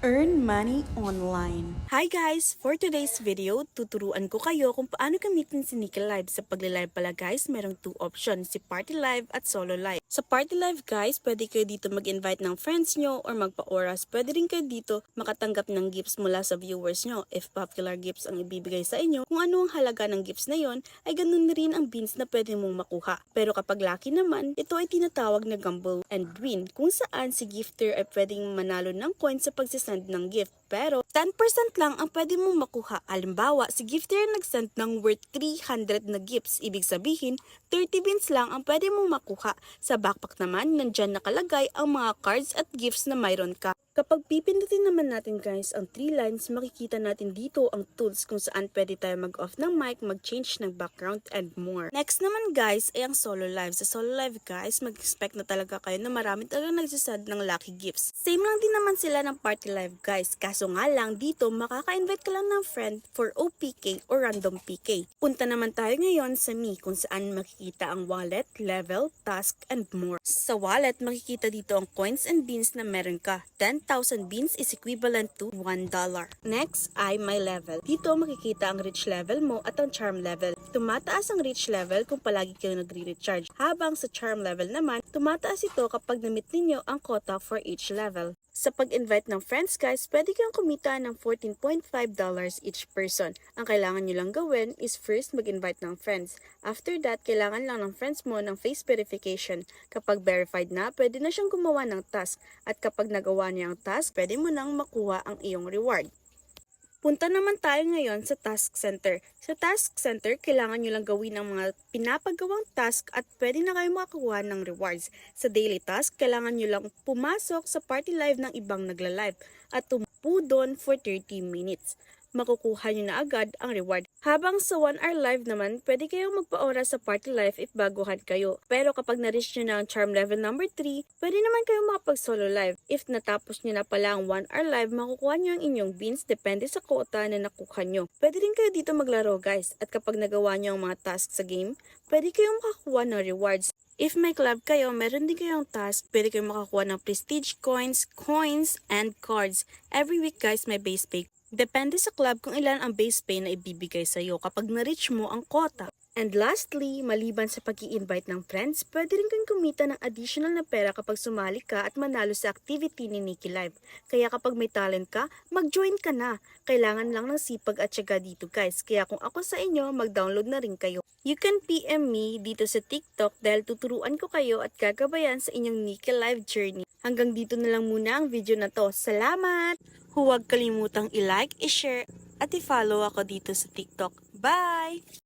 Earn money online. Hi guys! For today's video, tuturuan ko kayo kung paano gamitin si Nika Live. Sa pagla-live pala guys, merong two options, si Party Live at Solo Live. Sa Party Live guys, pwede kayo dito mag-invite ng friends nyo or magpa-oras. Pwede rin kayo dito makatanggap ng gifts mula sa viewers nyo. If popular gifts ang ibibigay sa inyo, kung ano ang halaga ng gifts na yon, ay ganun na rin ang beans na pwede mong makuha. Pero kapag lucky naman, ito ay tinatawag na gamble and win, kung saan si gifter ay pwedeng manalo ng coins sa pagsisend ng gift. Pero 10% lang ang pwede mong makuha. Halimbawa, si gifter nag-send ng worth 300 na gifts. Ibig sabihin, 30 beans lang ang pwede mong makuha. Sa backpack naman, nandyan nakalagay ang mga cards at gifts na mayroon ka. Kapag pipindutin naman natin guys ang 3 lines, makikita natin dito ang tools kung saan pwede tayo mag-off ng mic, mag-change ng background, and more. Next naman guys ay ang Solo Live. Sa Solo Live guys, mag-expect na talaga kayo na marami talagang nagsasend ng lucky gifts. Same lang din naman sila ng Party Live guys. Kaso nga lang dito, makaka-invite ka lang ng friend for OPK or random PK. Punta naman tayo ngayon sa Me kung saan makikita ang wallet, level, task, and more. Sa wallet, makikita dito ang coins and beans na meron ka. 10,000 beans is equivalent to $1. Next ay My Level. Dito makikita ang reach level mo at ang charm level. Tumataas ang reach level kung palagi kayo nagre-recharge. Habang sa charm level naman, tumataas ito kapag na-meet ninyo ang quota for each level. Sa pag-invite ng friends guys, pwede kang kumita ng $14.5 each person. Ang kailangan nyo lang gawin is first mag-invite ng friends. After that, kailangan lang ng friends mo ng face verification. Kapag verified na, pwede na siyang gumawa ng task. At kapag nagawa niya ang task, pwede mo nang makuha ang iyong reward. Punta naman tayo ngayon sa Task Center. Sa Task Center, kailangan nyo lang gawin ang mga pinapagawang task at pwede na kayo makakuha ng rewards. Sa daily task, kailangan nyo lang pumasok sa party live ng ibang nagla-live at tumupo doon for 30 minutes. Makukuha nyo na agad ang reward. Habang sa 1 hour live naman, pwede kayong magpa-oras sa party live if baguhan kayo. Pero kapag na-reach nyo na ang charm level number 3, pwede naman kayong makapag-solo live. If natapos nyo na pala ang 1 hour live, makukuha nyo ang inyong beans depende sa quota na nakuha nyo. Pwede rin kayo dito maglaro guys. At kapag nagawa nyo ang mga tasks sa game, pwede kayong makakuha ng rewards. If may club kayo, meron din kayong task, pwede kayong makakuha ng prestige coins, and cards. Every week guys, may base pay. Depende sa club kung ilan ang base pay na ibibigay sa iyo kapag na-reach mo ang quota. And lastly, maliban sa pag-i-invite ng friends, pwede rin kang kumita ng additional na pera kapag sumali ka at manalo sa activity ni Nikki Live. Kaya kapag may talent ka, mag-join ka na. Kailangan lang ng sipag at syaga dito guys. Kaya kung ako sa inyo, mag-download na rin kayo. You can PM me dito sa TikTok dahil tuturuan ko kayo at gagabayan sa inyong Nikki Live journey. Hanggang dito na lang muna ang video na to. Salamat! Huwag kalimutang i-like, i-share, at i-follow ako dito sa TikTok. Bye!